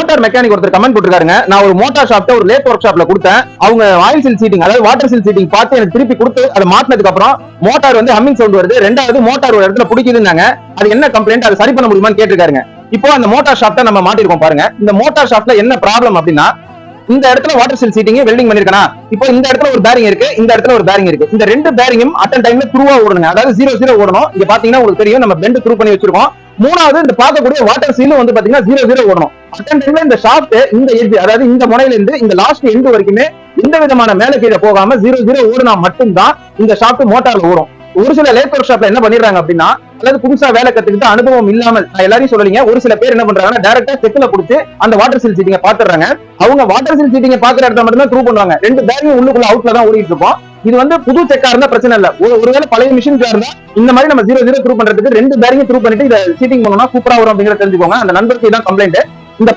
Motor mechanic ஒருத்தர் comment போட்டுருக்காருங்க. நான் ஒரு மோட்டார் ஷாப்ல ஒரு லேத் ஒர்க் ஷாப்ல கொடுத்தேன். அவங்க ஆயில் சீல் சீட்டிங் அதாவது வாட்டர் சீல் சீட்டிங் பார்த்து எனக்கு திருப்பி கொடுத்து அதை மாத்தினதுக்கு அப்புறம் மோட்டார் வந்து ஹம்மிங் சவுண்ட் வருது. ரெண்டாவது மோட்டார் ஒரு இடத்துல பிடிக்குதுன்னாங்க. அது என்ன கம்ப்ளைண்ட், அதை சரி பண்ண முடியுமான்னு கேட்டிருக்காருங்க. இப்போ அந்த மோட்டார் ஷாப்ல நம்ம மாட்டிருக்கோம் பாருங்க. இந்த மோட்டார் ஷாப்ல என்ன ப்ராப்ளம் அப்படின்னா, இந்த இடத்துல வாட்டர் சீல் சீட்டிங் வெல்டிங் பண்ணிருக்கா. இப்போ இந்த இடத்துல ஒரு பேரிங் இருக்கு, இந்த இடத்துல ஒரு பேரிங் இருக்கு. இந்த ரெண்டு பேரிங்கும் அட்டன் டைம்ல த்ரூவா ஓடணுங்க. அதாவது 0-0 ஓடணும். இங்க பாத்தீங்கன்னா உங்களுக்கு தெரியும், நம்ம பெண்ட் த்ரூ பண்ணி வச்சிருக்கோம். மூணாவது இந்த பார்க்கக்கூடிய வாட்டர் சீலும் வந்து பாத்தீங்கன்னா 0-0 ஓடணும். அட்டன் டைம்ல இந்த ஷாப்ட் இந்த எட்ஜ் அதாவது இந்த முனையில இருந்து இந்த லாஸ்ட் எண்ட் வரைக்குமே எந்த விதமான மேல கீழே போகாம 0-0 ஓடுனா மட்டும்தான் இந்த ஷாப்ட் மோட்டார்ல ஓடும். ஒரு சில லேத் ஒர்க் ஷாப்ல என்ன பண்ணிடுறாங்க அப்படின்னா, அதாவது புதுசா வேலை கத்துக்கிட்டு அனுபவம் இல்லாமல், நான் எல்லாரையும் சொல்லலீங்க, ஒரு சில பேர் என்ன பண்றாங்கன்னா டைரக்டா செக்ல கொடுத்து அந்த வாட்டர் சீல் சீட்டிங்க பாத்துறாங்க. அவங்க வாட்டர் சீல் சீட்டிங்க பாக்குற இடத்துல மட்டும் தான் த்ரூ பண்ணுவாங்க. ரெண்டு பேரிங் உள்ளுக்குள்ள அவுட்ல தான் ஓடிட்டு இருப்போம். இது வந்து புது செக்கா இருந்தா பிரச்சனை இல்ல. ஒருவேளை பழைய மிஷின் இருந்தா இந்த மாதிரி நம்ம 0-0 த்ரூ பண்றதுக்கு ரெண்டு பேரிங் த்ரூ பண்ணிட்டு இதை சீட்டிங் பண்ணோம்னா சூப்பரா வரும் அப்படிங்கறத தெரிஞ்சுக்கோங்க. அந்த நண்பருக்கு தான் கம்ப்ளைண்ட். இந்த